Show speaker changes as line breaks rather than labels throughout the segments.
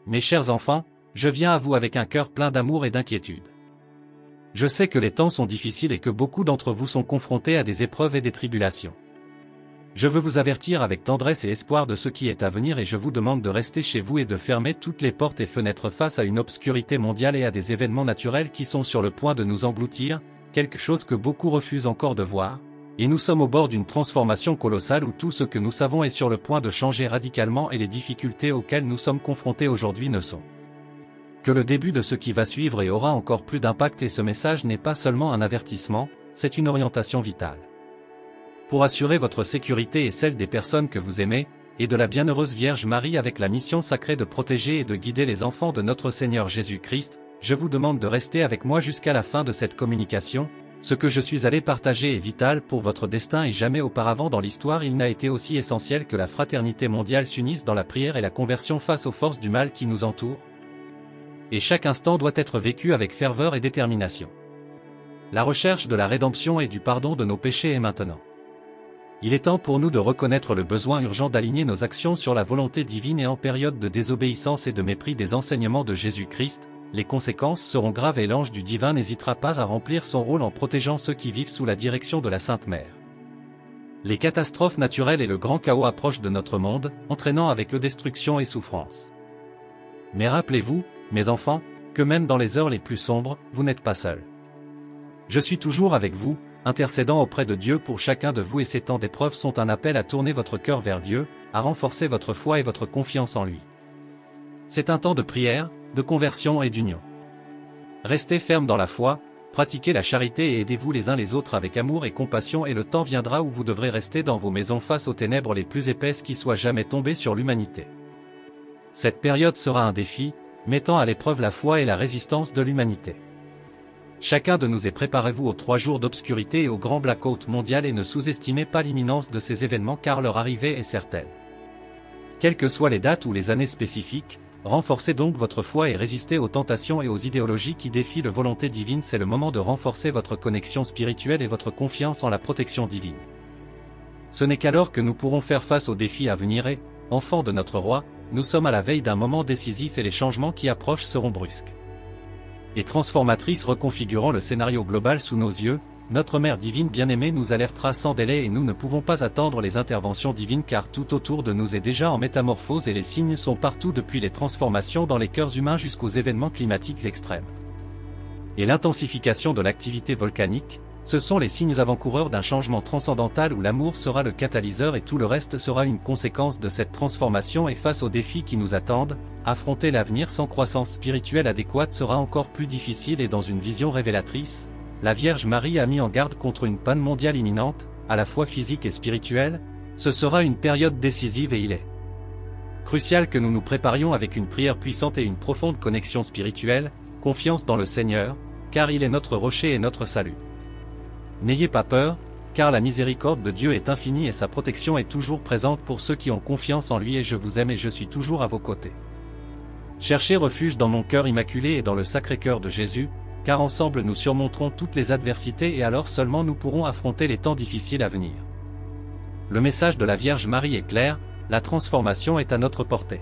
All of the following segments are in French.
Mes chers enfants, je viens à vous avec un cœur plein d'amour et d'inquiétude. Je sais que les temps sont difficiles et que beaucoup d'entre vous sont confrontés à des épreuves et des tribulations. Je veux vous avertir avec tendresse et espoir de ce qui est à venir et je vous demande de rester chez vous et de fermer toutes les portes et fenêtres face à une obscurité mondiale et à des événements naturels qui sont sur le point de nous engloutir, quelque chose que beaucoup refusent encore de voir. Et nous sommes au bord d'une transformation colossale où tout ce que nous savons est sur le point de changer radicalement et les difficultés auxquelles nous sommes confrontés aujourd'hui ne sont que le début de ce qui va suivre et aura encore plus d'impact et ce message n'est pas seulement un avertissement, c'est une orientation vitale. Pour assurer votre sécurité et celle des personnes que vous aimez, et de la bienheureuse Vierge Marie avec la mission sacrée de protéger et de guider les enfants de notre Seigneur Jésus-Christ, je vous demande de rester avec moi jusqu'à la fin de cette communication. Ce que je suis allé partager est vital pour votre destin et jamais auparavant dans l'histoire il n'a été aussi essentiel que la fraternité mondiale s'unisse dans la prière et la conversion face aux forces du mal qui nous entourent. Et chaque instant doit être vécu avec ferveur et détermination. La recherche de la rédemption et du pardon de nos péchés est maintenant. Il est temps pour nous de reconnaître le besoin urgent d'aligner nos actions sur la volonté divine et en période de désobéissance et de mépris des enseignements de Jésus-Christ, les conséquences seront graves et l'ange du divin n'hésitera pas à remplir son rôle en protégeant ceux qui vivent sous la direction de la Sainte Mère. Les catastrophes naturelles et le grand chaos approchent de notre monde, entraînant avec eux destruction et souffrance. Mais rappelez-vous, mes enfants, que même dans les heures les plus sombres, vous n'êtes pas seuls. Je suis toujours avec vous, intercédant auprès de Dieu pour chacun de vous et ces temps d'épreuve sont un appel à tourner votre cœur vers Dieu, à renforcer votre foi et votre confiance en lui. C'est un temps de prière, de conversion et d'union. Restez fermes dans la foi, pratiquez la charité et aidez-vous les uns les autres avec amour et compassion et le temps viendra où vous devrez rester dans vos maisons face aux ténèbres les plus épaisses qui soient jamais tombées sur l'humanité. Cette période sera un défi, mettant à l'épreuve la foi et la résistance de l'humanité. Chacun de nous est préparez-vous aux 3 jours d'obscurité et au grand blackout mondial et ne sous-estimez pas l'imminence de ces événements car leur arrivée est certaine. Quelles que soient les dates ou les années spécifiques, renforcez donc votre foi et résistez aux tentations et aux idéologies qui défient la volonté divine. C'est le moment de renforcer votre connexion spirituelle et votre confiance en la protection divine. Ce n'est qu'alors que nous pourrons faire face aux défis à venir et, enfants de notre roi, nous sommes à la veille d'un moment décisif et les changements qui approchent seront brusques et transformatrices reconfigurant le scénario global sous nos yeux. Notre Mère divine bien-aimée nous alertera sans délai et nous ne pouvons pas attendre les interventions divines car tout autour de nous est déjà en métamorphose et les signes sont partout depuis les transformations dans les cœurs humains jusqu'aux événements climatiques extrêmes. Et l'intensification de l'activité volcanique, ce sont les signes avant-coureurs d'un changement transcendantal où l'amour sera le catalyseur et tout le reste sera une conséquence de cette transformation et face aux défis qui nous attendent, affronter l'avenir sans croissance spirituelle adéquate sera encore plus difficile et dans une vision révélatrice, la Vierge Marie a mis en garde contre une panne mondiale imminente, à la fois physique et spirituelle. Ce sera une période décisive et il est crucial que nous nous préparions avec une prière puissante et une profonde connexion spirituelle, confiance dans le Seigneur, car il est notre rocher et notre salut. N'ayez pas peur, car la miséricorde de Dieu est infinie et sa protection est toujours présente pour ceux qui ont confiance en lui et je vous aime et je suis toujours à vos côtés. Cherchez refuge dans mon cœur immaculé et dans le sacré cœur de Jésus, car ensemble nous surmonterons toutes les adversités et alors seulement nous pourrons affronter les temps difficiles à venir. Le message de la Vierge Marie est clair, la transformation est à notre portée.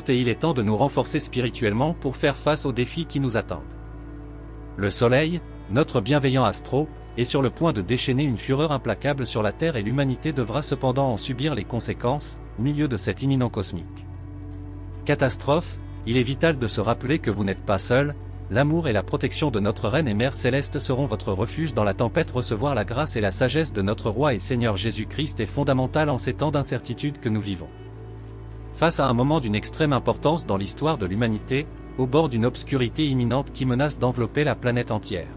Et il est temps de nous renforcer spirituellement pour faire face aux défis qui nous attendent. Le Soleil, notre bienveillant astro, est sur le point de déchaîner une fureur implacable sur la Terre et l'humanité devra cependant en subir les conséquences, au milieu de cet imminent cosmique catastrophe. Il est vital de se rappeler que vous n'êtes pas seul, l'amour et la protection de notre Reine et Mère Céleste seront votre refuge dans la tempête. Recevoir la grâce et la sagesse de notre Roi et Seigneur Jésus-Christ est fondamental en ces temps d'incertitude que nous vivons. Face à un moment d'une extrême importance dans l'histoire de l'humanité, au bord d'une obscurité imminente qui menace d'envelopper la planète entière.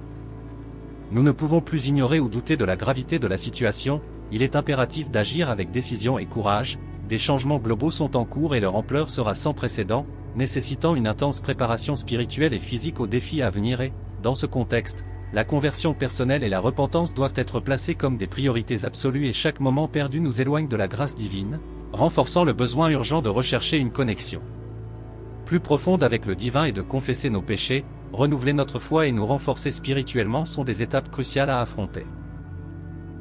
Nous ne pouvons plus ignorer ou douter de la gravité de la situation, il est impératif d'agir avec décision et courage. Des changements globaux sont en cours et leur ampleur sera sans précédent, nécessitant une intense préparation spirituelle et physique aux défis à venir et, dans ce contexte, la conversion personnelle et la repentance doivent être placées comme des priorités absolues et chaque moment perdu nous éloigne de la grâce divine, renforçant le besoin urgent de rechercher une connexion plus profonde avec le divin et de confesser nos péchés. Renouveler notre foi et nous renforcer spirituellement sont des étapes cruciales à affronter.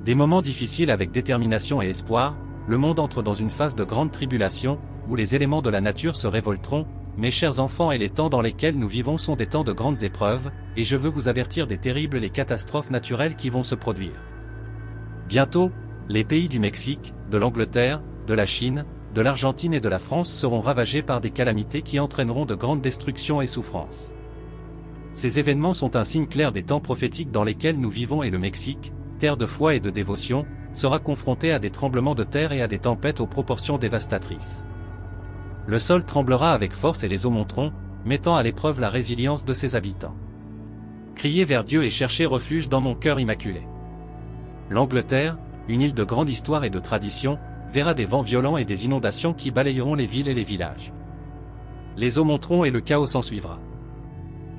Des moments difficiles avec détermination et espoir, le monde entre dans une phase de grande tribulation, où les éléments de la nature se révolteront, mes chers enfants, et les temps dans lesquels nous vivons sont des temps de grandes épreuves, et je veux vous avertir des terribles et catastrophes naturelles qui vont se produire. Bientôt, les pays du Mexique, de l'Angleterre, de la Chine, de l'Argentine et de la France seront ravagés par des calamités qui entraîneront de grandes destructions et souffrances. Ces événements sont un signe clair des temps prophétiques dans lesquels nous vivons, et le Mexique, terre de foi et de dévotion, sera confronté à des tremblements de terre et à des tempêtes aux proportions dévastatrices. Le sol tremblera avec force et les eaux monteront, mettant à l'épreuve la résilience de ses habitants. Criez vers Dieu et cherchez refuge dans mon cœur immaculé. L'Angleterre, une île de grande histoire et de tradition, verra des vents violents et des inondations qui balayeront les villes et les villages. Les eaux monteront et le chaos s'ensuivra.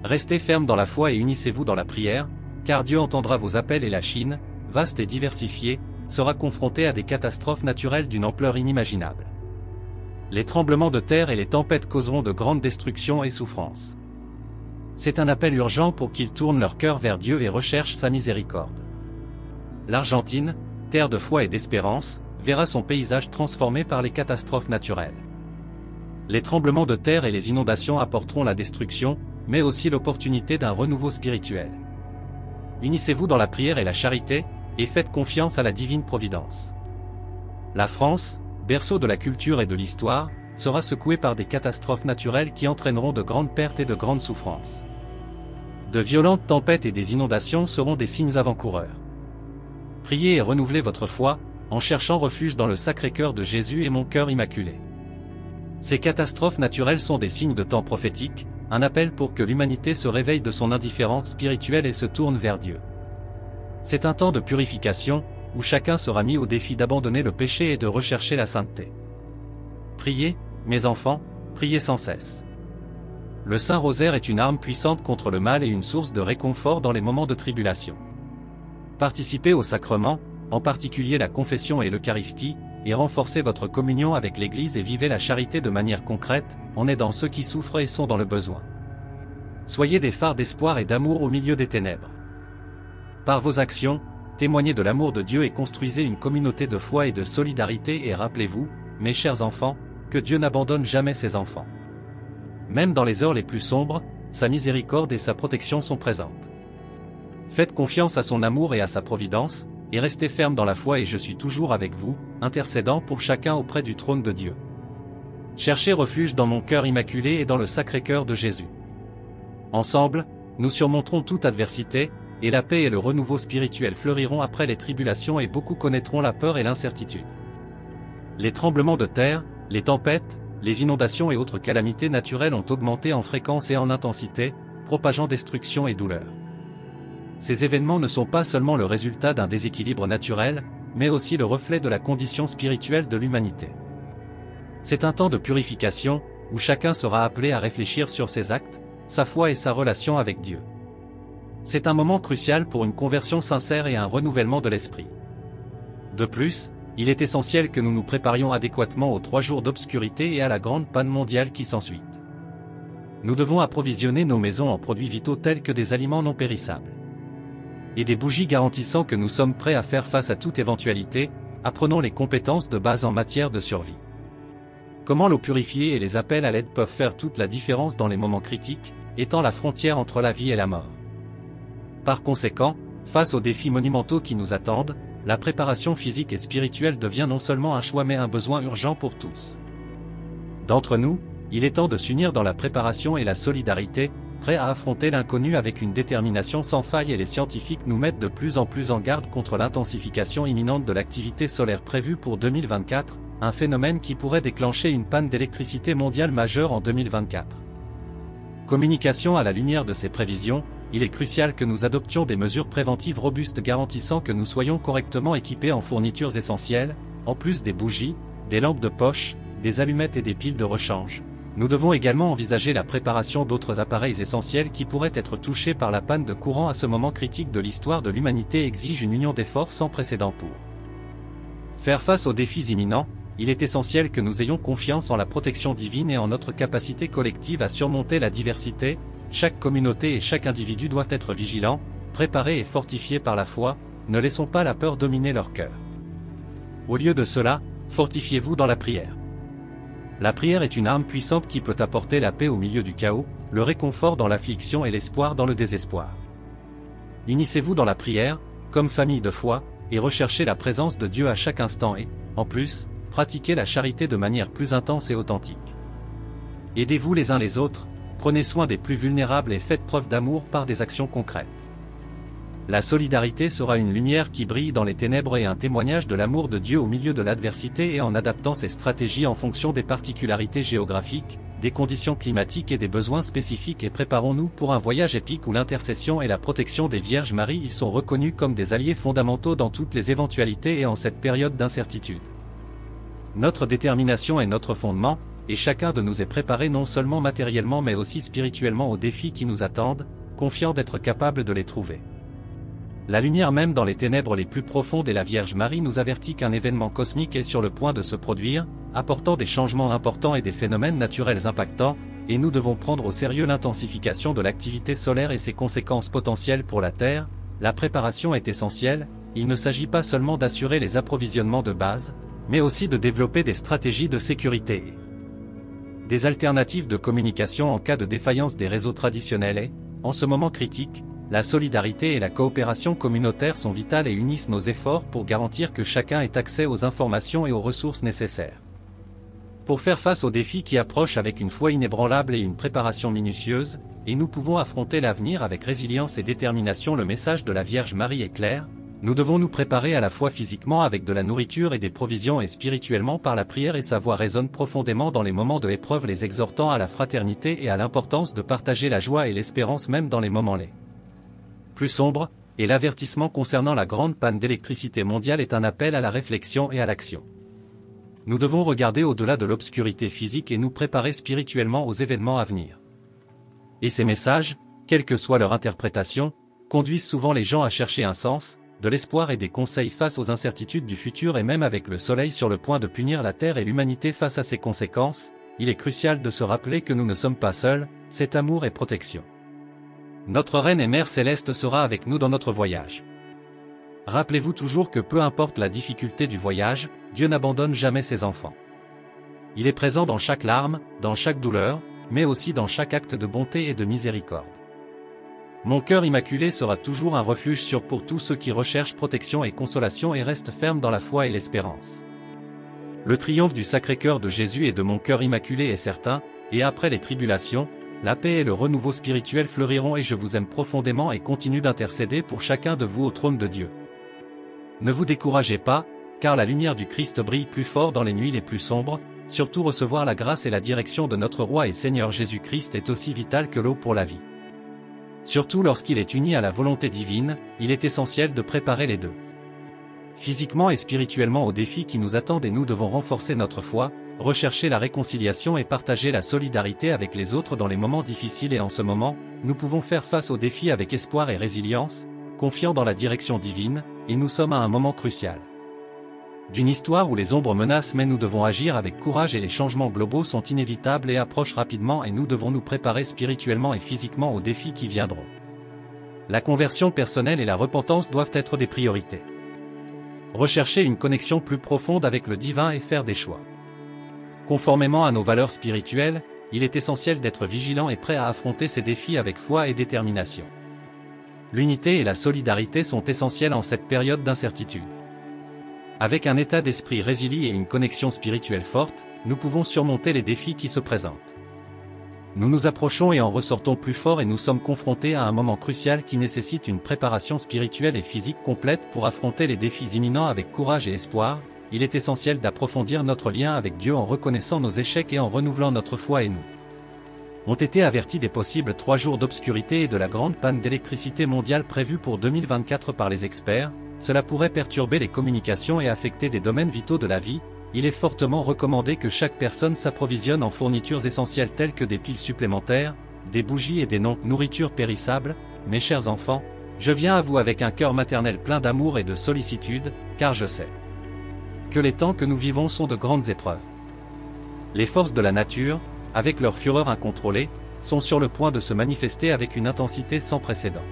Restez fermes dans la foi et unissez-vous dans la prière, car Dieu entendra vos appels, et la Chine, vaste et diversifiée, sera confrontée à des catastrophes naturelles d'une ampleur inimaginable. Les tremblements de terre et les tempêtes causeront de grandes destructions et souffrances. C'est un appel urgent pour qu'ils tournent leur cœur vers Dieu et recherchent sa miséricorde. L'Argentine, terre de foi et d'espérance, verra son paysage transformé par les catastrophes naturelles. Les tremblements de terre et les inondations apporteront la destruction, mais aussi l'opportunité d'un renouveau spirituel. Unissez-vous dans la prière et la charité, et faites confiance à la divine providence. La France, berceau de la culture et de l'histoire, sera secouée par des catastrophes naturelles qui entraîneront de grandes pertes et de grandes souffrances. De violentes tempêtes et des inondations seront des signes avant-coureurs. Priez et renouvelez votre foi, en cherchant refuge dans le Sacré-Cœur de Jésus et mon cœur immaculé. Ces catastrophes naturelles sont des signes de temps prophétiques, un appel pour que l'humanité se réveille de son indifférence spirituelle et se tourne vers Dieu. C'est un temps de purification, où chacun sera mis au défi d'abandonner le péché et de rechercher la sainteté. Priez, mes enfants, priez sans cesse. Le Saint-Rosaire est une arme puissante contre le mal et une source de réconfort dans les moments de tribulation. Participez aux sacrements, en particulier la confession et l'Eucharistie, et renforcez votre communion avec l'Église et vivez la charité de manière concrète, en aidant ceux qui souffrent et sont dans le besoin. Soyez des phares d'espoir et d'amour au milieu des ténèbres. Par vos actions, témoignez de l'amour de Dieu et construisez une communauté de foi et de solidarité, et rappelez-vous, mes chers enfants, que Dieu n'abandonne jamais ses enfants. Même dans les heures les plus sombres, sa miséricorde et sa protection sont présentes. Faites confiance à son amour et à sa providence, et restez fermes dans la foi, et je suis toujours avec vous, intercédant pour chacun auprès du trône de Dieu. Cherchez refuge dans mon cœur immaculé et dans le Sacré-Cœur de Jésus. Ensemble, nous surmonterons toute adversité, et la paix et le renouveau spirituel fleuriront après les tribulations, et beaucoup connaîtront la peur et l'incertitude. Les tremblements de terre, les tempêtes, les inondations et autres calamités naturelles ont augmenté en fréquence et en intensité, propageant destruction et douleur. Ces événements ne sont pas seulement le résultat d'un déséquilibre naturel, mais aussi le reflet de la condition spirituelle de l'humanité. C'est un temps de purification, où chacun sera appelé à réfléchir sur ses actes, sa foi et sa relation avec Dieu. C'est un moment crucial pour une conversion sincère et un renouvellement de l'esprit. De plus, il est essentiel que nous nous préparions adéquatement aux 3 jours d'obscurité et à la grande panne mondiale qui s'ensuit. Nous devons approvisionner nos maisons en produits vitaux tels que des aliments non périssables et des bougies garantissant que nous sommes prêts à faire face à toute éventualité. Apprenons les compétences de base en matière de survie. Comment l'eau purifiée et les appels à l'aide peuvent faire toute la différence dans les moments critiques, étant la frontière entre la vie et la mort. Par conséquent, face aux défis monumentaux qui nous attendent, la préparation physique et spirituelle devient non seulement un choix mais un besoin urgent pour tous. D'entre nous, il est temps de s'unir dans la préparation et la solidarité, prêts à affronter l'inconnu avec une détermination sans faille, et les scientifiques nous mettent de plus en plus en garde contre l'intensification imminente de l'activité solaire prévue pour 2024, un phénomène qui pourrait déclencher une panne d'électricité mondiale majeure en 2024. Communication à la lumière de ces prévisions, il est crucial que nous adoptions des mesures préventives robustes garantissant que nous soyons correctement équipés en fournitures essentielles, en plus des bougies, des lampes de poche, des allumettes et des piles de rechange. Nous devons également envisager la préparation d'autres appareils essentiels qui pourraient être touchés par la panne de courant. À ce moment critique de l'histoire de l'humanité exige une union d'efforts sans précédent pour faire face aux défis imminents. Il est essentiel que nous ayons confiance en la protection divine et en notre capacité collective à surmonter la diversité. Chaque communauté et chaque individu doivent être vigilants, préparés et fortifiés par la foi. Ne laissons pas la peur dominer leur cœur. Au lieu de cela, fortifiez-vous dans la prière. La prière est une arme puissante qui peut apporter la paix au milieu du chaos, le réconfort dans l'affliction et l'espoir dans le désespoir. Unissez-vous dans la prière, comme famille de foi, et recherchez la présence de Dieu à chaque instant et, en plus, pratiquez la charité de manière plus intense et authentique. Aidez-vous les uns les autres, prenez soin des plus vulnérables et faites preuve d'amour par des actions concrètes. La solidarité sera une lumière qui brille dans les ténèbres et un témoignage de l'amour de Dieu au milieu de l'adversité et en adaptant ses stratégies en fonction des particularités géographiques, des conditions climatiques et des besoins spécifiques et préparons-nous pour un voyage épique où l'intercession et la protection des Vierges Marie ils sont reconnus comme des alliés fondamentaux dans toutes les éventualités et en cette période d'incertitude. Notre détermination est notre fondement, et chacun de nous est préparé non seulement matériellement mais aussi spirituellement aux défis qui nous attendent, confiant d'être capable de les trouver. La lumière même dans les ténèbres les plus profondes et la Vierge Marie nous avertit qu'un événement cosmique est sur le point de se produire, apportant des changements importants et des phénomènes naturels impactants, et nous devons prendre au sérieux l'intensification de l'activité solaire et ses conséquences potentielles pour la Terre. La préparation est essentielle, il ne s'agit pas seulement d'assurer les approvisionnements de base, mais aussi de développer des stratégies de sécurité et des alternatives de communication en cas de défaillance des réseaux traditionnels et, en ce moment critique, la solidarité et la coopération communautaire sont vitales et unissent nos efforts pour garantir que chacun ait accès aux informations et aux ressources nécessaires. Pour faire face aux défis qui approchent avec une foi inébranlable et une préparation minutieuse, et nous pouvons affronter l'avenir avec résilience et détermination. Le message de la Vierge Marie est clair, nous devons nous préparer à la fois physiquement avec de la nourriture et des provisions et spirituellement par la prière et sa voix résonne profondément dans les moments de épreuve les exhortant à la fraternité et à l'importance de partager la joie et l'espérance même dans les moments les plus sombres, et l'avertissement concernant la grande panne d'électricité mondiale est un appel à la réflexion et à l'action. Nous devons regarder au-delà de l'obscurité physique et nous préparer spirituellement aux événements à venir. Et ces messages, quelle que soit leur interprétation, conduisent souvent les gens à chercher un sens, de l'espoir et des conseils face aux incertitudes du futur et même avec le soleil sur le point de punir la Terre et l'humanité face à ses conséquences, il est crucial de se rappeler que nous ne sommes pas seuls, cet amour et protection. Notre Reine et Mère Céleste sera avec nous dans notre voyage. Rappelez-vous toujours que peu importe la difficulté du voyage, Dieu n'abandonne jamais ses enfants. Il est présent dans chaque larme, dans chaque douleur, mais aussi dans chaque acte de bonté et de miséricorde. Mon cœur immaculé sera toujours un refuge sûr pour tous ceux qui recherchent protection et consolation et restent fermes dans la foi et l'espérance. Le triomphe du Sacré-Cœur de Jésus et de mon cœur immaculé est certain, et après les tribulations, la paix et le renouveau spirituel fleuriront et je vous aime profondément et continue d'intercéder pour chacun de vous au trône de Dieu. Ne vous découragez pas, car la lumière du Christ brille plus fort dans les nuits les plus sombres, surtout recevoir la grâce et la direction de notre Roi et Seigneur Jésus-Christ est aussi vital que l'eau pour la vie. Surtout lorsqu'il est uni à la volonté divine, il est essentiel de préparer les deux. Physiquement et spirituellement aux défis qui nous attendent et nous devons renforcer notre foi, rechercher la réconciliation et partager la solidarité avec les autres dans les moments difficiles et en ce moment, nous pouvons faire face aux défis avec espoir et résilience, confiant dans la direction divine, et nous sommes à un moment crucial d'une histoire où les ombres menacent mais nous devons agir avec courage et les changements globaux sont inévitables et approchent rapidement et nous devons nous préparer spirituellement et physiquement aux défis qui viendront. La conversion personnelle et la repentance doivent être des priorités. Rechercher une connexion plus profonde avec le divin et faire des choix. Conformément à nos valeurs spirituelles, il est essentiel d'être vigilant et prêt à affronter ces défis avec foi et détermination. L'unité et la solidarité sont essentielles en cette période d'incertitude. Avec un état d'esprit résilient et une connexion spirituelle forte, nous pouvons surmonter les défis qui se présentent. Nous nous approchons et en ressortons plus forts et nous sommes confrontés à un moment crucial qui nécessite une préparation spirituelle et physique complète pour affronter les défis imminents avec courage et espoir. Il est essentiel d'approfondir notre lien avec Dieu en reconnaissant nos échecs et en renouvelant notre foi et nous ont été avertis des possibles 3 jours d'obscurité et de la grande panne d'électricité mondiale prévue pour 2024 par les experts. Cela pourrait perturber les communications et affecter des domaines vitaux de la vie. Il est fortement recommandé que chaque personne s'approvisionne en fournitures essentielles telles que des piles supplémentaires, des bougies et des nourritures périssables. Mes chers enfants, je viens à vous avec un cœur maternel plein d'amour et de sollicitude, car je sais que les temps que nous vivons sont de grandes épreuves. Les forces de la nature, avec leur fureur incontrôlée, sont sur le point de se manifester avec une intensité sans précédent.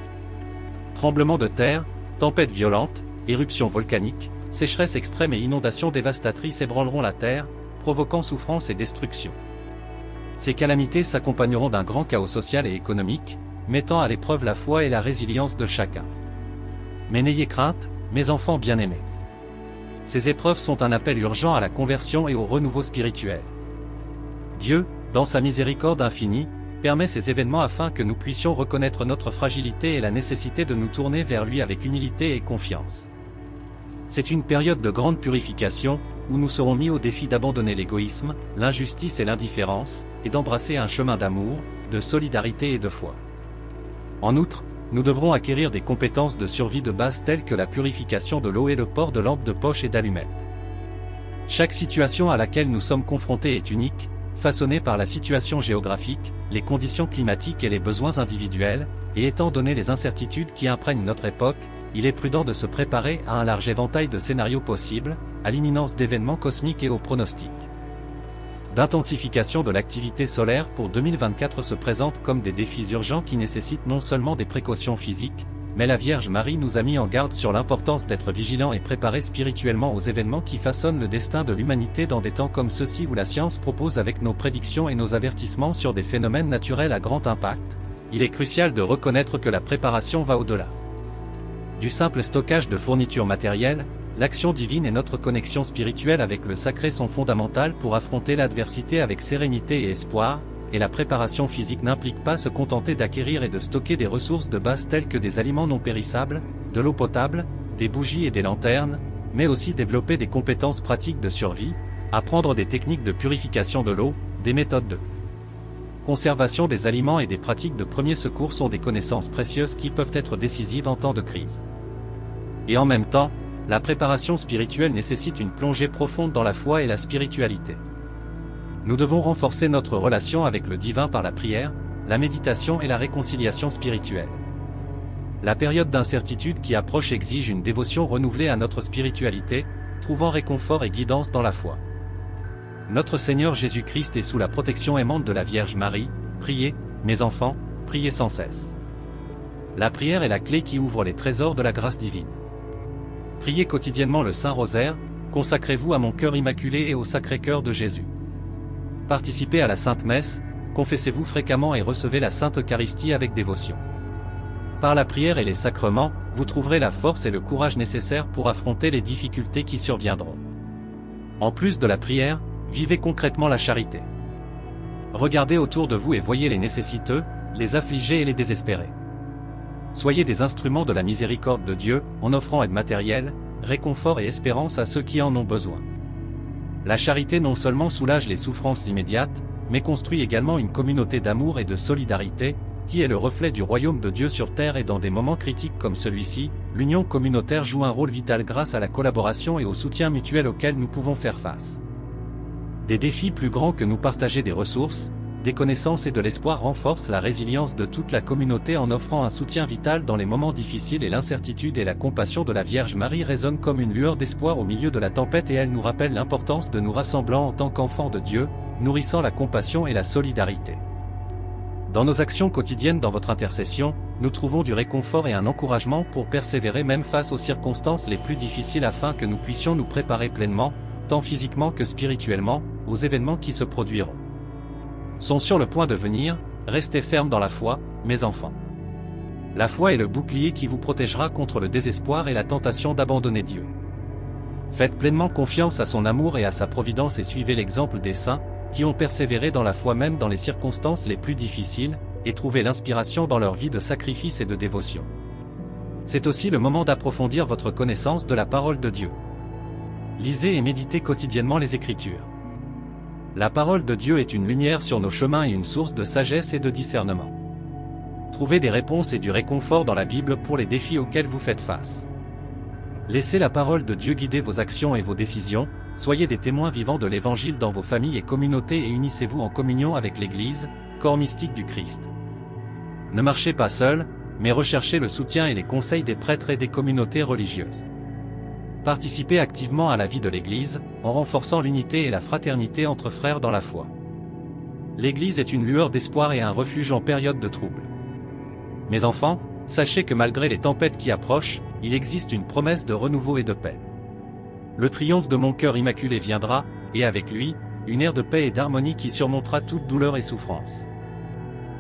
Tremblements de terre, tempêtes violentes, éruptions volcaniques, sécheresses extrêmes et inondations dévastatrices ébranleront la terre, provoquant souffrance et destruction. Ces calamités s'accompagneront d'un grand chaos social et économique, mettant à l'épreuve la foi et la résilience de chacun. Mais n'ayez crainte, mes enfants bien-aimés. Ces épreuves sont un appel urgent à la conversion et au renouveau spirituel. Dieu, dans sa miséricorde infinie, permet ces événements afin que nous puissions reconnaître notre fragilité et la nécessité de nous tourner vers lui avec humilité et confiance. C'est une période de grande purification, où nous serons mis au défi d'abandonner l'égoïsme, l'injustice et l'indifférence, et d'embrasser un chemin d'amour, de solidarité et de foi. En outre, nous devrons acquérir des compétences de survie de base telles que la purification de l'eau et le port de lampes de poche et d'allumettes. Chaque situation à laquelle nous sommes confrontés est unique, façonnée par la situation géographique, les conditions climatiques et les besoins individuels, et étant donné les incertitudes qui imprègnent notre époque, il est prudent de se préparer à un large éventail de scénarios possibles, à l'imminence d'événements cosmiques et aux pronostics d'intensification de l'activité solaire pour 2024 se présentent comme des défis urgents qui nécessitent non seulement des précautions physiques, mais la Vierge Marie nous a mis en garde sur l'importance d'être vigilants et préparés spirituellement aux événements qui façonnent le destin de l'humanité dans des temps comme ceux-ci où la science propose avec nos prédictions et nos avertissements sur des phénomènes naturels à grand impact. Il est crucial de reconnaître que la préparation va au-delà du simple stockage de fournitures matérielles. L'action divine et notre connexion spirituelle avec le sacré sont fondamentales pour affronter l'adversité avec sérénité et espoir, et la préparation physique n'implique pas se contenter d'acquérir et de stocker des ressources de base telles que des aliments non périssables, de l'eau potable, des bougies et des lanternes, mais aussi développer des compétences pratiques de survie, apprendre des techniques de purification de l'eau, des méthodes de conservation des aliments et des pratiques de premier secours sont des connaissances précieuses qui peuvent être décisives en temps de crise. Et en même temps, la préparation spirituelle nécessite une plongée profonde dans la foi et la spiritualité. Nous devons renforcer notre relation avec le divin par la prière, la méditation et la réconciliation spirituelle. La période d'incertitude qui approche exige une dévotion renouvelée à notre spiritualité, trouvant réconfort et guidance dans la foi. Notre Seigneur Jésus-Christ est sous la protection aimante de la Vierge Marie. Priez, mes enfants, priez sans cesse. La prière est la clé qui ouvre les trésors de la grâce divine. Priez quotidiennement le Saint-Rosaire, consacrez-vous à mon cœur immaculé et au Sacré-Cœur de Jésus. Participez à la Sainte Messe, confessez-vous fréquemment et recevez la Sainte Eucharistie avec dévotion. Par la prière et les sacrements, vous trouverez la force et le courage nécessaires pour affronter les difficultés qui surviendront. En plus de la prière, vivez concrètement la charité. Regardez autour de vous et voyez les nécessiteux, les affligés et les désespérés. Soyez des instruments de la miséricorde de Dieu, en offrant aide matérielle, réconfort et espérance à ceux qui en ont besoin. La charité non seulement soulage les souffrances immédiates, mais construit également une communauté d'amour et de solidarité, qui est le reflet du royaume de Dieu sur terre et dans des moments critiques comme celui-ci, l'union communautaire joue un rôle vital grâce à la collaboration et au soutien mutuel auquel nous pouvons faire face. Des défis plus grands que nous partager des ressources, des connaissances et de l'espoir renforcent la résilience de toute la communauté en offrant un soutien vital dans les moments difficiles et l'incertitude et la compassion de la Vierge Marie résonnent comme une lueur d'espoir au milieu de la tempête et elle nous rappelle l'importance de nous rassembler en tant qu'enfants de Dieu, nourrissant la compassion et la solidarité. Dans nos actions quotidiennes dans votre intercession, nous trouvons du réconfort et un encouragement pour persévérer même face aux circonstances les plus difficiles afin que nous puissions nous préparer pleinement, tant physiquement que spirituellement, aux événements qui se produiront. Sont sur le point de venir, restez fermes dans la foi, mes enfants. La foi est le bouclier qui vous protégera contre le désespoir et la tentation d'abandonner Dieu. Faites pleinement confiance à son amour et à sa providence et suivez l'exemple des saints, qui ont persévéré dans la foi même dans les circonstances les plus difficiles, et trouvé l'inspiration dans leur vie de sacrifice et de dévotion. C'est aussi le moment d'approfondir votre connaissance de la parole de Dieu. Lisez et méditez quotidiennement les Écritures. La parole de Dieu est une lumière sur nos chemins et une source de sagesse et de discernement. Trouvez des réponses et du réconfort dans la Bible pour les défis auxquels vous faites face. Laissez la parole de Dieu guider vos actions et vos décisions, soyez des témoins vivants de l'Évangile dans vos familles et communautés et unissez-vous en communion avec l'Église, corps mystique du Christ. Ne marchez pas seul, mais recherchez le soutien et les conseils des prêtres et des communautés religieuses. Participez activement à la vie de l'Église, en renforçant l'unité et la fraternité entre frères dans la foi. L'Église est une lueur d'espoir et un refuge en période de trouble. Mes enfants, sachez que malgré les tempêtes qui approchent, il existe une promesse de renouveau et de paix. Le triomphe de mon cœur immaculé viendra, et avec lui, une ère de paix et d'harmonie qui surmontera toute douleur et souffrance.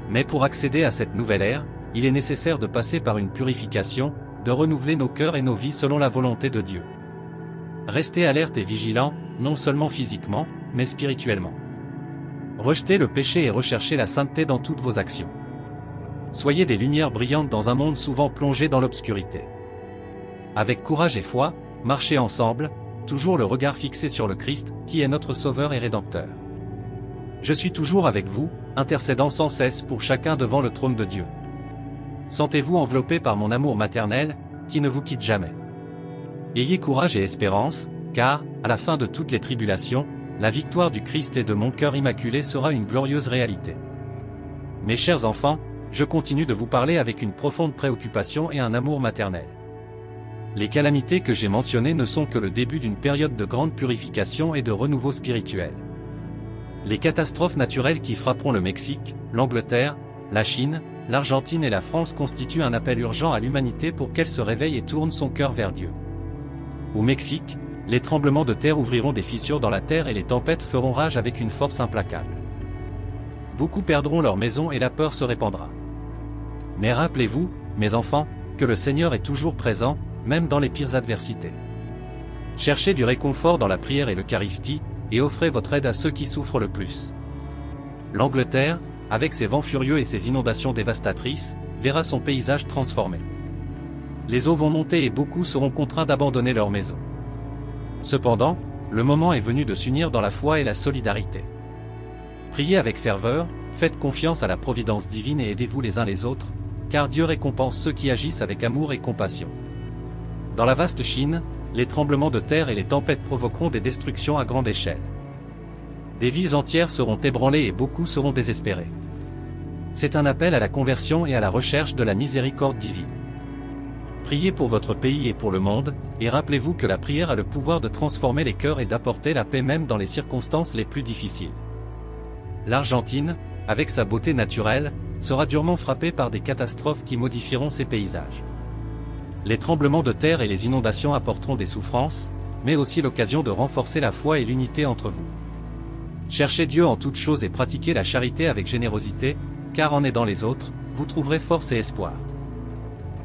Mais pour accéder à cette nouvelle ère, il est nécessaire de passer par une purification, de renouveler nos cœurs et nos vies selon la volonté de Dieu. Restez alerte et vigilant, non seulement physiquement, mais spirituellement. Rejetez le péché et recherchez la sainteté dans toutes vos actions. Soyez des lumières brillantes dans un monde souvent plongé dans l'obscurité. Avec courage et foi, marchez ensemble, toujours le regard fixé sur le Christ, qui est notre Sauveur et Rédempteur. Je suis toujours avec vous, intercédant sans cesse pour chacun devant le trône de Dieu. Sentez-vous enveloppé par mon amour maternel, qui ne vous quitte jamais. Ayez courage et espérance, car, à la fin de toutes les tribulations, la victoire du Christ et de mon cœur immaculé sera une glorieuse réalité. Mes chers enfants, je continue de vous parler avec une profonde préoccupation et un amour maternel. Les calamités que j'ai mentionnées ne sont que le début d'une période de grande purification et de renouveau spirituel. Les catastrophes naturelles qui frapperont le Mexique, l'Angleterre, la Chine, l'Argentine et la France constituent un appel urgent à l'humanité pour qu'elle se réveille et tourne son cœur vers Dieu. Au Mexique, les tremblements de terre ouvriront des fissures dans la terre et les tempêtes feront rage avec une force implacable. Beaucoup perdront leur maison et la peur se répandra. Mais rappelez-vous, mes enfants, que le Seigneur est toujours présent, même dans les pires adversités. Cherchez du réconfort dans la prière et l'Eucharistie, et offrez votre aide à ceux qui souffrent le plus. L'Angleterre, avec ses vents furieux et ses inondations dévastatrices, verra son paysage transformé. Les eaux vont monter et beaucoup seront contraints d'abandonner leur maison. Cependant, le moment est venu de s'unir dans la foi et la solidarité. Priez avec ferveur, faites confiance à la providence divine et aidez-vous les uns les autres, car Dieu récompense ceux qui agissent avec amour et compassion. Dans la vaste Chine, les tremblements de terre et les tempêtes provoqueront des destructions à grande échelle. Des villes entières seront ébranlées et beaucoup seront désespérés. C'est un appel à la conversion et à la recherche de la miséricorde divine. Priez pour votre pays et pour le monde, et rappelez-vous que la prière a le pouvoir de transformer les cœurs et d'apporter la paix même dans les circonstances les plus difficiles. L'Argentine, avec sa beauté naturelle, sera durement frappée par des catastrophes qui modifieront ses paysages. Les tremblements de terre et les inondations apporteront des souffrances, mais aussi l'occasion de renforcer la foi et l'unité entre vous. Cherchez Dieu en toutes choses et pratiquez la charité avec générosité, car en aidant les autres, vous trouverez force et espoir.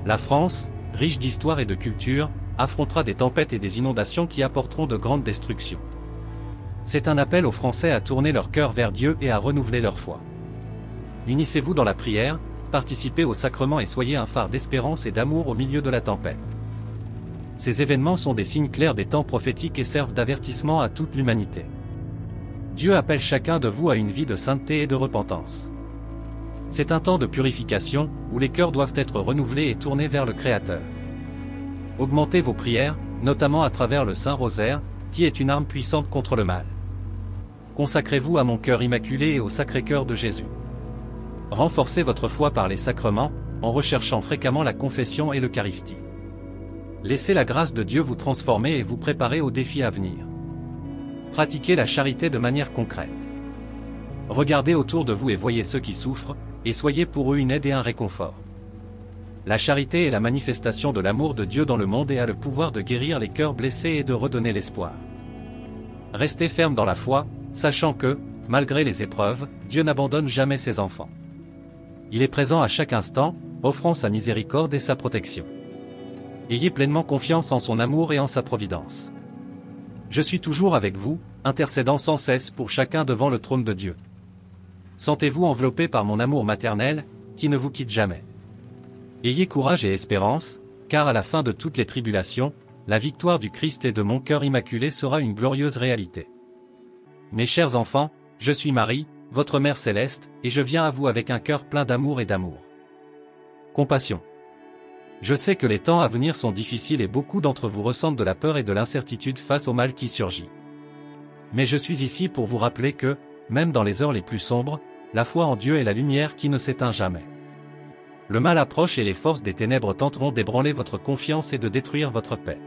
La France, riche d'histoire et de culture, affrontera des tempêtes et des inondations qui apporteront de grandes destructions. C'est un appel aux Français à tourner leur cœur vers Dieu et à renouveler leur foi. Unissez-vous dans la prière, participez au sacrement et soyez un phare d'espérance et d'amour au milieu de la tempête. Ces événements sont des signes clairs des temps prophétiques et servent d'avertissement à toute l'humanité. Dieu appelle chacun de vous à une vie de sainteté et de repentance. C'est un temps de purification, où les cœurs doivent être renouvelés et tournés vers le Créateur. Augmentez vos prières, notamment à travers le Saint-Rosaire, qui est une arme puissante contre le mal. Consacrez-vous à mon cœur immaculé et au Sacré-Cœur de Jésus. Renforcez votre foi par les sacrements, en recherchant fréquemment la confession et l'Eucharistie. Laissez la grâce de Dieu vous transformer et vous préparer aux défis à venir. Pratiquez la charité de manière concrète. Regardez autour de vous et voyez ceux qui souffrent, et soyez pour eux une aide et un réconfort. La charité est la manifestation de l'amour de Dieu dans le monde et a le pouvoir de guérir les cœurs blessés et de redonner l'espoir. Restez ferme dans la foi, sachant que, malgré les épreuves, Dieu n'abandonne jamais ses enfants. Il est présent à chaque instant, offrant sa miséricorde et sa protection. Ayez pleinement confiance en son amour et en sa providence. Je suis toujours avec vous, intercédant sans cesse pour chacun devant le trône de Dieu. Sentez-vous enveloppé par mon amour maternel, qui ne vous quitte jamais. Ayez courage et espérance, car à la fin de toutes les tribulations, la victoire du Christ et de mon cœur immaculé sera une glorieuse réalité. Mes chers enfants, je suis Marie, votre Mère Céleste, et je viens à vous avec un cœur plein d'amour et d'amour. Compassion. Je sais que les temps à venir sont difficiles et beaucoup d'entre vous ressentent de la peur et de l'incertitude face au mal qui surgit. Mais je suis ici pour vous rappeler que, même dans les heures les plus sombres, la foi en Dieu est la lumière qui ne s'éteint jamais. Le mal approche et les forces des ténèbres tenteront d'ébranler votre confiance et de détruire votre paix.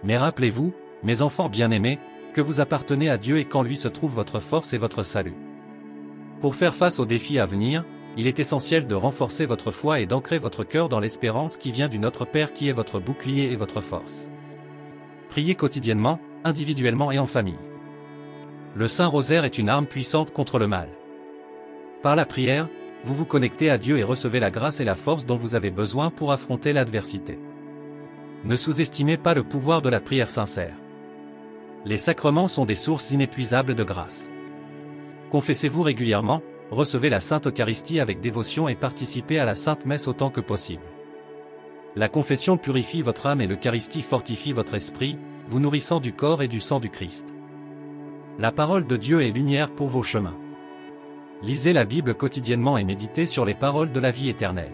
Mais rappelez-vous, mes enfants bien-aimés, que vous appartenez à Dieu et qu'en lui se trouve votre force et votre salut. Pour faire face aux défis à venir, il est essentiel de renforcer votre foi et d'ancrer votre cœur dans l'espérance qui vient du Notre Père qui est votre bouclier et votre force. Priez quotidiennement, individuellement et en famille. Le Saint Rosaire est une arme puissante contre le mal. Par la prière, vous vous connectez à Dieu et recevez la grâce et la force dont vous avez besoin pour affronter l'adversité. Ne sous-estimez pas le pouvoir de la prière sincère. Les sacrements sont des sources inépuisables de grâce. Confessez-vous régulièrement, recevez la Sainte Eucharistie avec dévotion et participez à la Sainte Messe autant que possible. La confession purifie votre âme et l'Eucharistie fortifie votre esprit, vous nourrissant du corps et du sang du Christ. La parole de Dieu est lumière pour vos chemins. Lisez la Bible quotidiennement et méditez sur les paroles de la vie éternelle.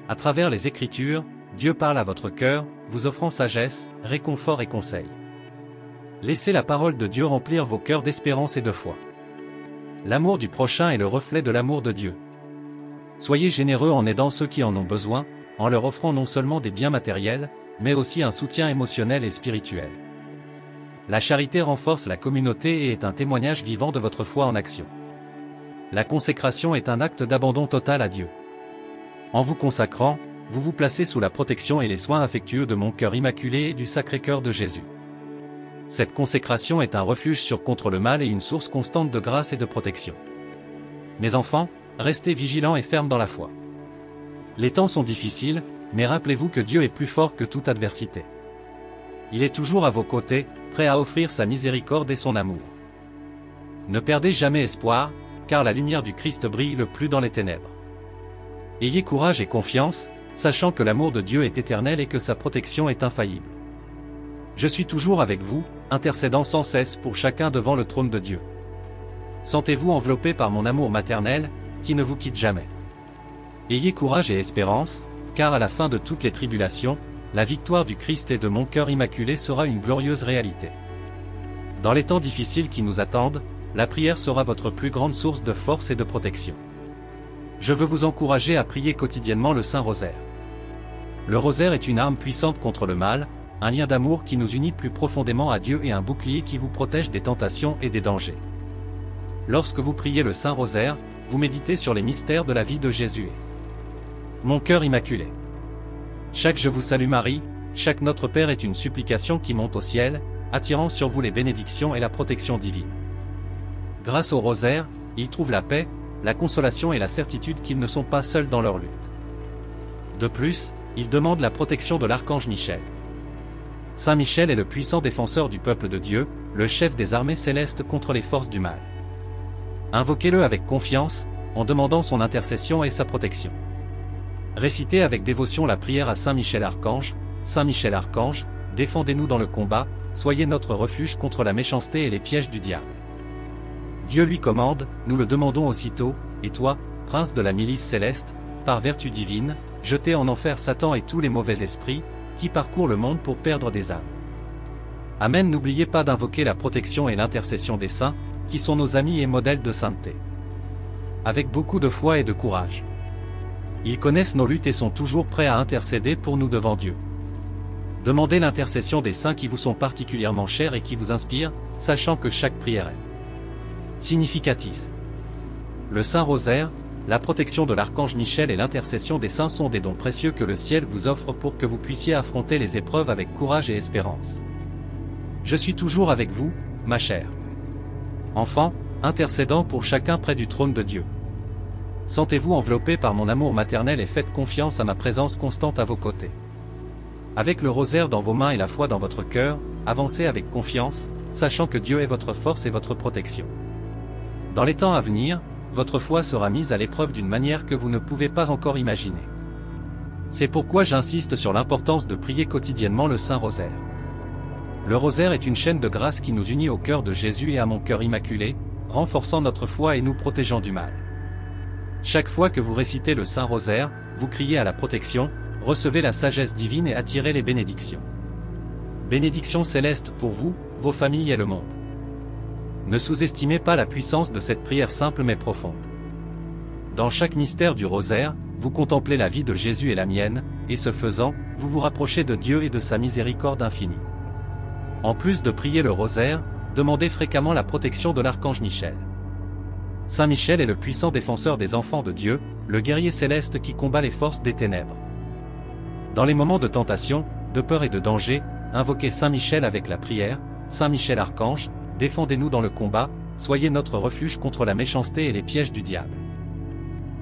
À travers les Écritures, Dieu parle à votre cœur, vous offrant sagesse, réconfort et conseil. Laissez la parole de Dieu remplir vos cœurs d'espérance et de foi. L'amour du prochain est le reflet de l'amour de Dieu. Soyez généreux en aidant ceux qui en ont besoin, en leur offrant non seulement des biens matériels, mais aussi un soutien émotionnel et spirituel. La charité renforce la communauté et est un témoignage vivant de votre foi en action. La consécration est un acte d'abandon total à Dieu. En vous consacrant, vous vous placez sous la protection et les soins affectueux de mon cœur immaculé et du Sacré-Cœur de Jésus. Cette consécration est un refuge sûr contre le mal et une source constante de grâce et de protection. Mes enfants, restez vigilants et fermes dans la foi. Les temps sont difficiles, mais rappelez-vous que Dieu est plus fort que toute adversité. Il est toujours à vos côtés, prêt à offrir sa miséricorde et son amour. Ne perdez jamais espoir, car la lumière du Christ brille le plus dans les ténèbres. Ayez courage et confiance, sachant que l'amour de Dieu est éternel et que sa protection est infaillible. Je suis toujours avec vous, intercédant sans cesse pour chacun devant le trône de Dieu. Sentez-vous enveloppé par mon amour maternel, qui ne vous quitte jamais. Ayez courage et espérance, car à la fin de toutes les tribulations, la victoire du Christ et de mon cœur immaculé sera une glorieuse réalité. Dans les temps difficiles qui nous attendent, la prière sera votre plus grande source de force et de protection. Je veux vous encourager à prier quotidiennement le Saint Rosaire. Le Rosaire est une arme puissante contre le mal, un lien d'amour qui nous unit plus profondément à Dieu et un bouclier qui vous protège des tentations et des dangers. Lorsque vous priez le Saint Rosaire, vous méditez sur les mystères de la vie de Jésus. Mon cœur immaculé. Chaque Je vous salue Marie, chaque Notre Père est une supplication qui monte au ciel, attirant sur vous les bénédictions et la protection divine. Grâce au Rosaire, ils trouvent la paix, la consolation et la certitude qu'ils ne sont pas seuls dans leur lutte. De plus, ils demandent la protection de l'archange Michel. Saint Michel est le puissant défenseur du peuple de Dieu, le chef des armées célestes contre les forces du mal. Invoquez-le avec confiance, en demandant son intercession et sa protection. Récitez avec dévotion la prière à Saint Michel Archange, défendez-nous dans le combat, soyez notre refuge contre la méchanceté et les pièges du diable. Dieu lui commande, nous le demandons aussitôt, et toi, prince de la milice céleste, par vertu divine, jetez en enfer Satan et tous les mauvais esprits, qui parcourent le monde pour perdre des âmes. Amen. N'oubliez pas d'invoquer la protection et l'intercession des saints, qui sont nos amis et modèles de sainteté. Avec beaucoup de foi et de courage. Ils connaissent nos luttes et sont toujours prêts à intercéder pour nous devant Dieu. Demandez l'intercession des saints qui vous sont particulièrement chers et qui vous inspirent, sachant que chaque prière est significatif. Le Saint Rosaire, la protection de l'archange Michel et l'intercession des saints sont des dons précieux que le ciel vous offre pour que vous puissiez affronter les épreuves avec courage et espérance. Je suis toujours avec vous, ma chère enfant, intercédant pour chacun près du trône de Dieu. Sentez-vous enveloppé par mon amour maternel et faites confiance à ma présence constante à vos côtés. Avec le rosaire dans vos mains et la foi dans votre cœur, avancez avec confiance, sachant que Dieu est votre force et votre protection. Dans les temps à venir, votre foi sera mise à l'épreuve d'une manière que vous ne pouvez pas encore imaginer. C'est pourquoi j'insiste sur l'importance de prier quotidiennement le Saint Rosaire. Le rosaire est une chaîne de grâce qui nous unit au cœur de Jésus et à mon cœur immaculé, renforçant notre foi et nous protégeant du mal. Chaque fois que vous récitez le Saint Rosaire, vous criez à la protection, recevez la sagesse divine et attirez les bénédictions. Bénédictions célestes pour vous, vos familles et le monde. Ne sous-estimez pas la puissance de cette prière simple mais profonde. Dans chaque mystère du rosaire, vous contemplez la vie de Jésus et la mienne, et ce faisant, vous vous rapprochez de Dieu et de sa miséricorde infinie. En plus de prier le rosaire, demandez fréquemment la protection de l'archange Michel. Saint Michel est le puissant défenseur des enfants de Dieu, le guerrier céleste qui combat les forces des ténèbres. Dans les moments de tentation, de peur et de danger, invoquez Saint Michel avec la prière, Saint Michel Archange, défendez-nous dans le combat, soyez notre refuge contre la méchanceté et les pièges du diable.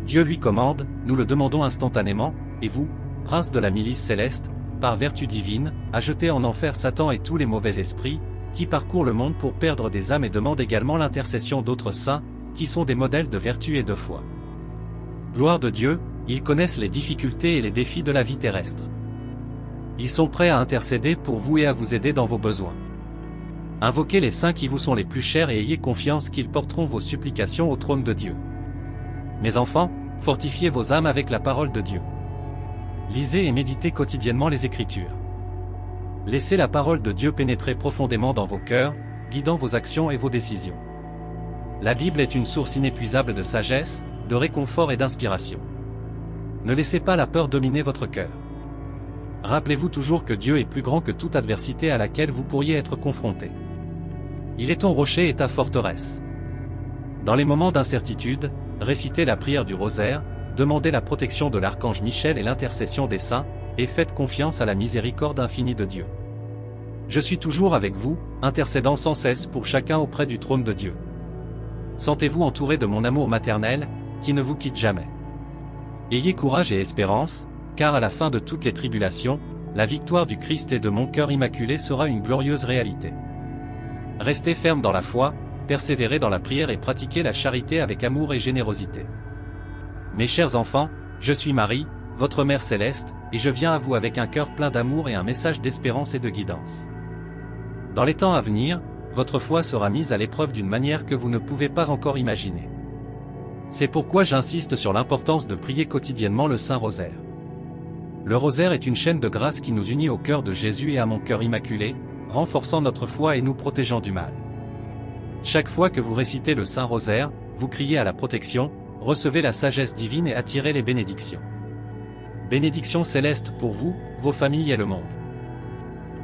Dieu lui commande, nous le demandons instantanément, et vous, prince de la milice céleste, par vertu divine, à jeter en enfer Satan et tous les mauvais esprits, qui parcourent le monde pour perdre des âmes et demandent également l'intercession d'autres saints, qui sont des modèles de vertu et de foi. Gloire de Dieu, ils connaissent les difficultés et les défis de la vie terrestre. Ils sont prêts à intercéder pour vous et à vous aider dans vos besoins. Invoquez les saints qui vous sont les plus chers et ayez confiance qu'ils porteront vos supplications au trône de Dieu. Mes enfants, fortifiez vos âmes avec la parole de Dieu. Lisez et méditez quotidiennement les Écritures. Laissez la parole de Dieu pénétrer profondément dans vos cœurs, guidant vos actions et vos décisions. La Bible est une source inépuisable de sagesse, de réconfort et d'inspiration. Ne laissez pas la peur dominer votre cœur. Rappelez-vous toujours que Dieu est plus grand que toute adversité à laquelle vous pourriez être confronté. Il est ton rocher et ta forteresse. Dans les moments d'incertitude, récitez la prière du rosaire, demandez la protection de l'archange Michel et l'intercession des saints, et faites confiance à la miséricorde infinie de Dieu. Je suis toujours avec vous, intercédant sans cesse pour chacun auprès du trône de Dieu. Sentez-vous entouré de mon amour maternel, qui ne vous quitte jamais. Ayez courage et espérance, car à la fin de toutes les tribulations, la victoire du Christ et de mon cœur immaculé sera une glorieuse réalité. Restez ferme dans la foi, persévérez dans la prière et pratiquez la charité avec amour et générosité. Mes chers enfants, je suis Marie, votre Mère Céleste, et je viens à vous avec un cœur plein d'amour et un message d'espérance et de guidance. Dans les temps à venir, votre foi sera mise à l'épreuve d'une manière que vous ne pouvez pas encore imaginer. C'est pourquoi j'insiste sur l'importance de prier quotidiennement le Saint Rosaire. Le rosaire est une chaîne de grâce qui nous unit au cœur de Jésus et à mon cœur immaculé, renforçant notre foi et nous protégeant du mal. Chaque fois que vous récitez le Saint Rosaire, vous criez à la protection, recevez la sagesse divine et attirez les bénédictions. Bénédictions célestes pour vous, vos familles et le monde.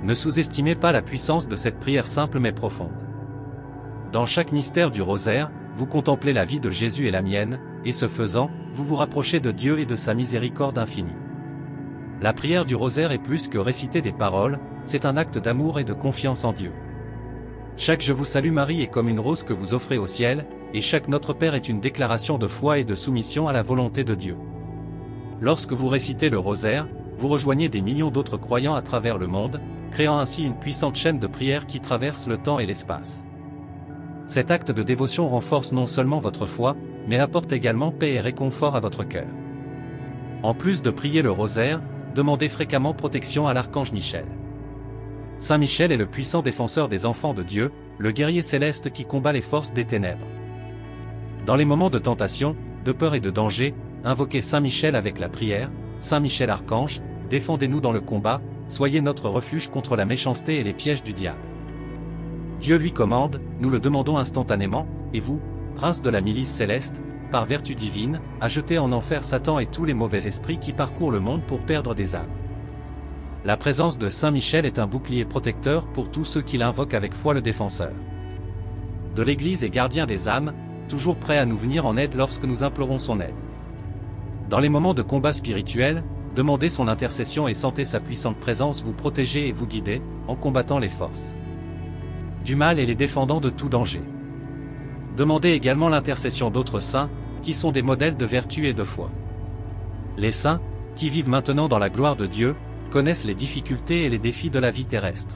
Ne sous-estimez pas la puissance de cette prière simple mais profonde. Dans chaque mystère du rosaire, vous contemplez la vie de Jésus et la mienne, et ce faisant, vous vous rapprochez de Dieu et de sa miséricorde infinie. La prière du rosaire est plus que réciter des paroles, c'est un acte d'amour et de confiance en Dieu. Chaque Je vous salue Marie est comme une rose que vous offrez au ciel, et chaque Notre Père est une déclaration de foi et de soumission à la volonté de Dieu. Lorsque vous récitez le rosaire, vous rejoignez des millions d'autres croyants à travers le monde, créant ainsi une puissante chaîne de prière qui traverse le temps et l'espace. Cet acte de dévotion renforce non seulement votre foi, mais apporte également paix et réconfort à votre cœur. En plus de prier le rosaire, demandez fréquemment protection à l'archange Michel. Saint Michel est le puissant défenseur des enfants de Dieu, le guerrier céleste qui combat les forces des ténèbres. Dans les moments de tentation, de peur et de danger, invoquez Saint Michel avec la prière, Saint Michel archange, défendez-nous dans le combat, soyez notre refuge contre la méchanceté et les pièges du diable. Dieu lui commande, nous le demandons instantanément, et vous, prince de la milice céleste, par vertu divine, à jeter en enfer Satan et tous les mauvais esprits qui parcourent le monde pour perdre des âmes. La présence de Saint Michel est un bouclier protecteur pour tous ceux qui l'invoquent avec foi le défenseur de l'Église et gardien des âmes, toujours prêt à nous venir en aide lorsque nous implorons son aide. Dans les moments de combat spirituel, demandez son intercession et sentez sa puissante présence vous protéger et vous guider, en combattant les forces du mal et les défendant de tout danger. Demandez également l'intercession d'autres saints, qui sont des modèles de vertu et de foi. Les saints, qui vivent maintenant dans la gloire de Dieu, connaissent les difficultés et les défis de la vie terrestre.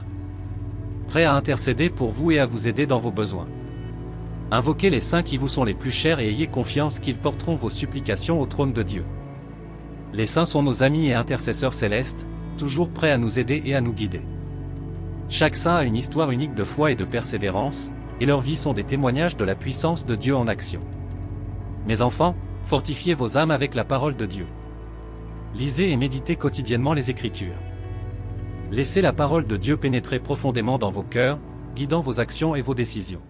Prêts à intercéder pour vous et à vous aider dans vos besoins. Invoquez les saints qui vous sont les plus chers et ayez confiance qu'ils porteront vos supplications au trône de Dieu. Les saints sont nos amis et intercesseurs célestes, toujours prêts à nous aider et à nous guider. Chaque saint a une histoire unique de foi et de persévérance, et leurs vies sont des témoignages de la puissance de Dieu en action. Mes enfants, fortifiez vos âmes avec la parole de Dieu. Lisez et méditez quotidiennement les Écritures. Laissez la parole de Dieu pénétrer profondément dans vos cœurs, guidant vos actions et vos décisions.